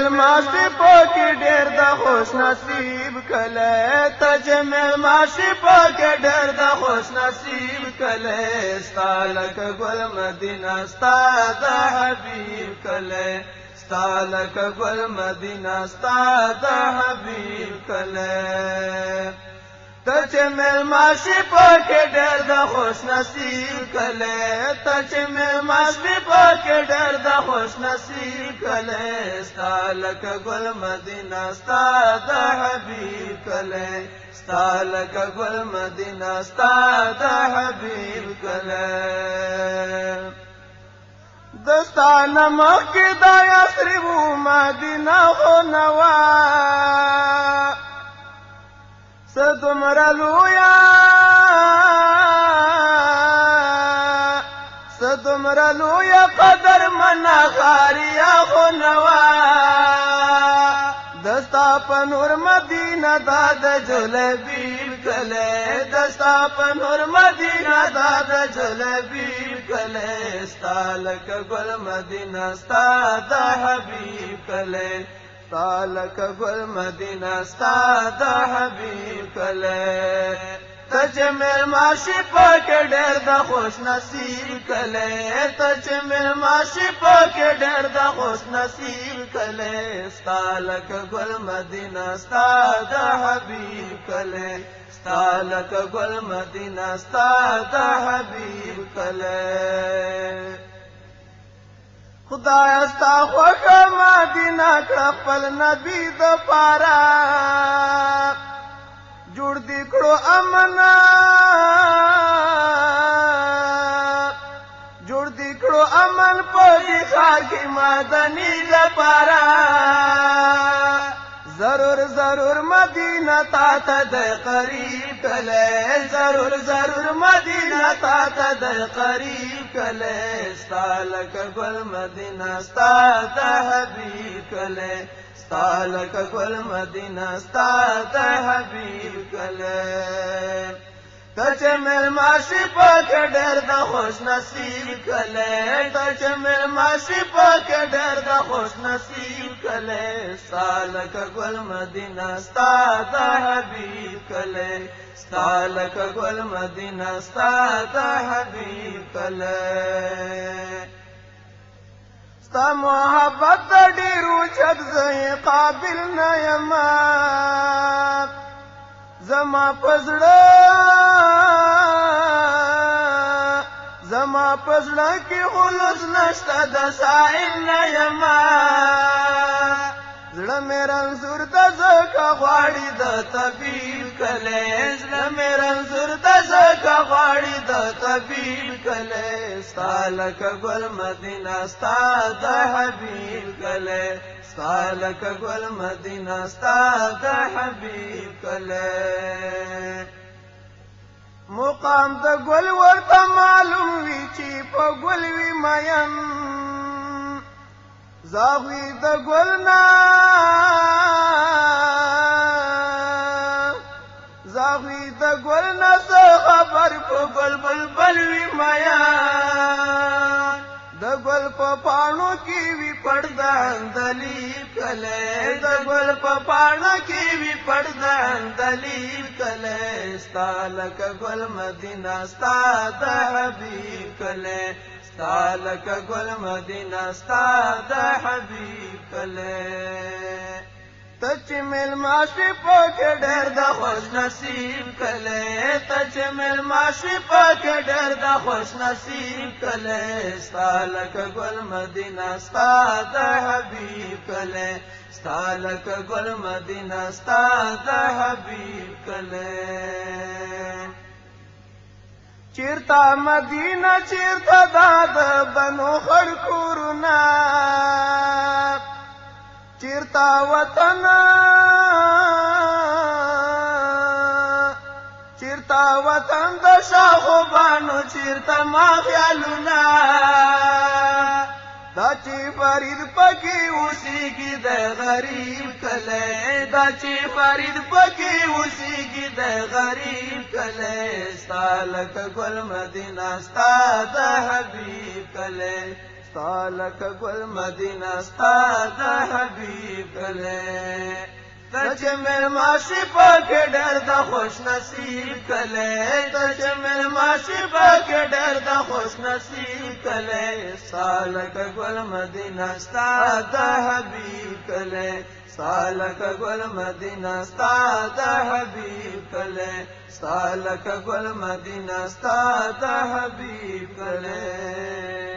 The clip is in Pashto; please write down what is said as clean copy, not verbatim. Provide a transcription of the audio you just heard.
ماشي پاکي ډېر د خوش نصیب کله تج مل ماشي پاکي ډېر د خوش نصیب کله ستالک ګل مدینه ستا د حبیب کله ستالک ګل مدینه ستا د حبیب کله تچ مل ماشي پاکي ډېر د خوش نصیب کله تچ مل ماشي پاکي ډېر د خوش نصیب کله ستالک ګل مدینه ستا د حبیب کله ستالک ګل مدینه ستا د حبیب کله دستانه مخکې د یثرب مدینه خو نوا سدمر لویا قدر منا خاریا خو نوا دستا په نور مدینه داد جلبیب کله دستا په نور مدینه داد جلبیب کله ستالک ګل مدینه ستا د حبیب کله ستالک ګل مدینه ستا د حبیب کله تچ مل ماشي پاکي ډېر د خوش نصیب کله تچ مل ماشي پاکي ډېر د خوش نصیب کله ستالک ګل مدینه ستا د حبیب کله ستالک ګل مدینه ستا د حبیب کله خدای ستا خوښه مدینه کړه خپل نبی د پاره جوړ دې کړو امنا جوړ دې کړو امن په دې ښار کې مدني لپاره ضرور ضرور مدینه تا ته د قریب کله ضرور ضرور مدینه تا ته د قریب کله ستالک ګل مدینه ستا د حبیب کله ستالک ګل مدینه ستا د حبیب کله تچ مل ماشي پاکي ډېر د خوش نصیب کله تچ مل ماشي پاکي ډېر د خوش نصیب کله ستالک ګل مدینه ستا د حبیب کله ستالک ګل مدینه ستا د حبیب کله ستا محبت ډېر اوچت زه قابل نه یم زما په زړه کې خلوص نشته د سائل نه یم زړه مې رنځور د ځکه غواړي د طبیب کله زړه مې رنځور د ځکه غواړي د طبیب کله ستالک ګل مدینه ستا د حبیب کله ستالک ګل مدینه ستا د حبیب کله مقام د ګل ورته معلوم وي چې په ګل وي مین زاغوی د ګل نه زاغوی د ګل نه څه خبر په ګل بلبل وي مین د ګل په پاڼو کې وي پړد اندلیب کله د ګل په پاڼو کې وي پړد اندلیب کله ستالک ګل مدینه ستا د حبیب کله ستالک ګل مدینه ستا د حبیب کله تچ مل ماشي پاکي ډېر د خوش نصیب کله تچ مل ماشي پاکي ډېر د خوش نصیب کله ستالک ګل مدینه ستا د حبیب کله ستالک ګل مدینه ستا د حبیب کله چیرته مدینه چیرته د بنو خړ کورونه چیرته وطن د شاخو بانو چیرته ما خیالونه دا چې فرید پکې اوسېږي د غریب کله دا چې فرید پکې اوسېږي د غریب کله ستالک ګل مدینه ستا د حبیب کله ستالک ګل مدینه ستا د حبیب कले तच मेल मासी पाके डर दा खुश नसीब कले तच मेल मासी पाके डर दा खुश नसीब कले सालक गुल मदीना स्ताद हबीब कले सालक गुल मदीना स्ताद हबीब कले सालक गुल मदीना स्ताद हबीब कले